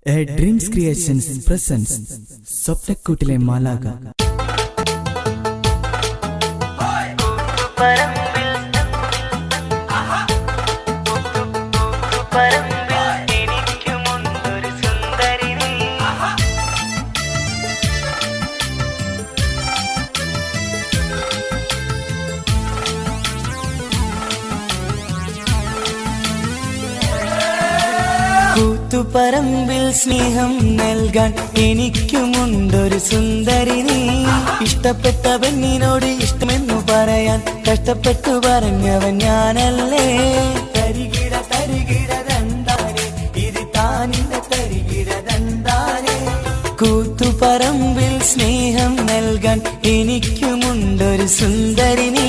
A Dreams Creations presents സ്വപ്നക്കൂട്ടിലെ മാലാഖ. കൂത്തുപറമ്പിൽ സ്നേഹം നൽകാൻ എനിക്കുമുണ്ടൊരു സുന്ദരിനി. ഇഷ്ടപ്പെട്ട പെണ്ണിനോട് ഇഷ്ടമെന്നു പറയാൻ കഷ്ടപ്പെട്ടു പറഞ്ഞവൻ ഞാനല്ലേ. തരികിട തരികിട തന്താനെ ഇത് താനിന്റെ തരികിട തന്താനെ. കൂത്തുപറമ്പിൽ സ്നേഹം നൽകാൻ എനിക്കുമുണ്ടൊരു സുന്ദരിനി.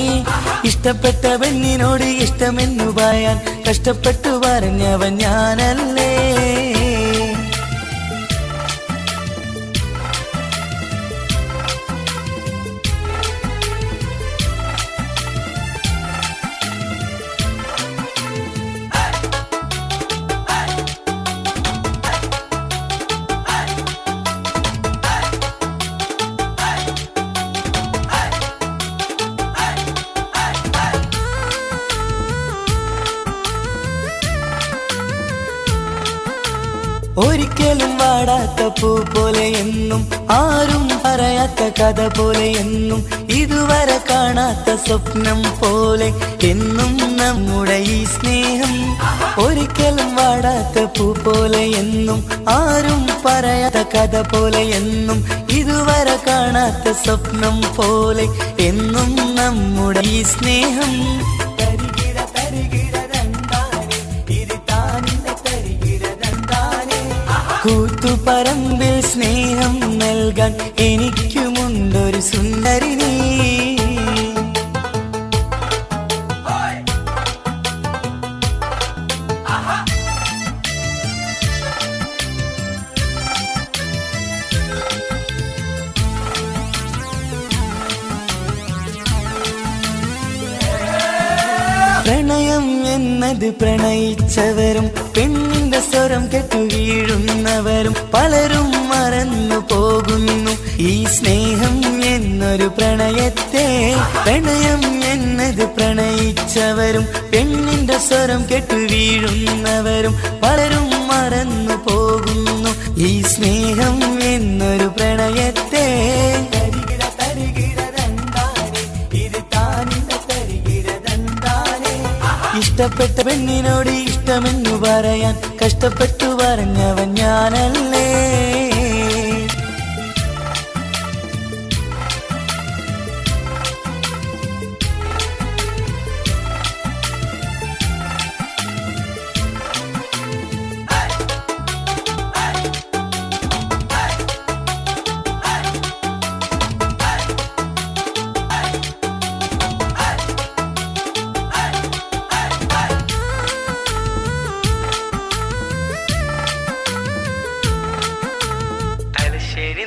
ഇഷ്ടപ്പെട്ട പെണ്ണിനോട് ഇഷ്ടമെന്നു പറയാൻ കഷ്ടപ്പെട്ടു പറഞ്ഞവൻ ഞാനല്ലേ. ഒരിക്കലും വാടാത്ത പൂ പോലെ എന്നും, ആരും പറയാത്ത കഥ പോലെ എന്നും, ഇതുവരെ കാണാത്ത സ്വപ്നം പോലെ എന്നും നമ്മുടെ ഈ സ്നേഹം. ഒരിക്കലും വാടാത്ത പൂ പോലെ എന്നും, ആരും പറയാത്ത കഥ പോലെ എന്നും, ഇതുവരെ കാണാത്ത സ്വപ്നം പോലെ എന്നും നമ്മുടെ ഈ സ്നേഹം. തരികിട തരികിട തന്താനെ ഇത് താനിന്റെ തരികിട തന്താനെ. കൂത്തുപറമ്പിൽ സ്നേഹം നൽകാൻ എനിക്കുമുണ്ടൊരു സുന്ദരിനി. പ്രണയം എന്നത് പ്രണയിച്ചവരും പെണ്ണിന്റെ സ്വരം കെട്ടു വീഴുന്നവരും പലരും മറന്നു പോകുന്നു ഈ സ്നേഹം എന്നൊരു പ്രണയത്തെ. പ്രണയം എന്നത് പ്രണയിച്ചവരും പെണ്ണിന്റെ സ്വരം കെട്ടു വീഴുന്നവരും പലരും മറന്നു പോകുന്നു ഈ സ്നേഹം എന്നൊരു പ്രണയത്തെ. ഇഷ്ടപ്പെട്ട പെണ്ണിനോട് ഇഷ്ടമെന്നു പറയാൻ കഷ്ടപ്പെട്ടു പറഞ്ഞവൻ ഞാനല്ലേ.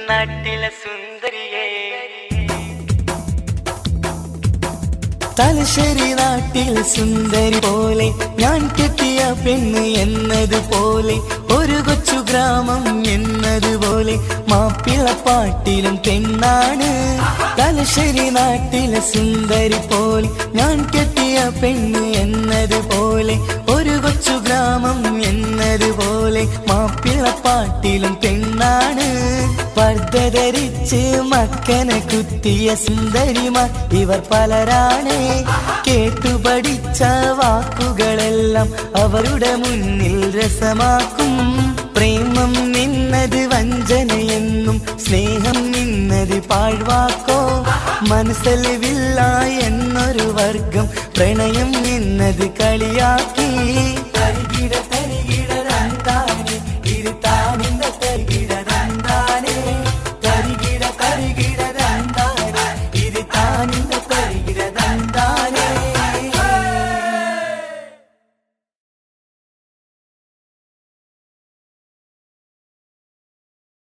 നാട്ടിലെ സുന്ദരിയേ, തലശ്ശേരി നാട്ടിൽ സുന്ദരി പോലെ ഞാൻ കെട്ടിയ പെണ്ണ് എന്നതുപോലെ, ഒരു കൊച്ചു ഗ്രാമം എന്നതുപോലെ മാപ്പിളപ്പാട്ടിലും പെണ്ണാണ്. തലശ്ശേരി നാട്ടിലെ സുന്ദരി പോലെ ഞാൻ കെട്ടിയ പെണ്ണ് എന്നതുപോലെ, ഒരു കൊച്ചു ഗ്രാമം എന്നതുപോലെ മാപ്പിളപ്പാട്ടിലും പെണ്ണാണ്. പർദ്ദ ധരിച്ച് മക്കനെ കുത്തിയ സുന്ദരിമാർ ഇവർ പലരാണ്. കേട്ടുപഠിച്ച വാക്കുകളെല്ലാം അവരുടെ മുന്നിൽ രസമാക്കും. പ്രേമം നിന്നത് വഞ്ചനയെന്നും സ്നേഹം നിന്നത് പാഴ്വാക്കോ. മനസ്സലിവില്ല എന്നൊരു വർഗം പ്രണയം നിന്നത് കളിയാക്കി. തരികിട തരികിട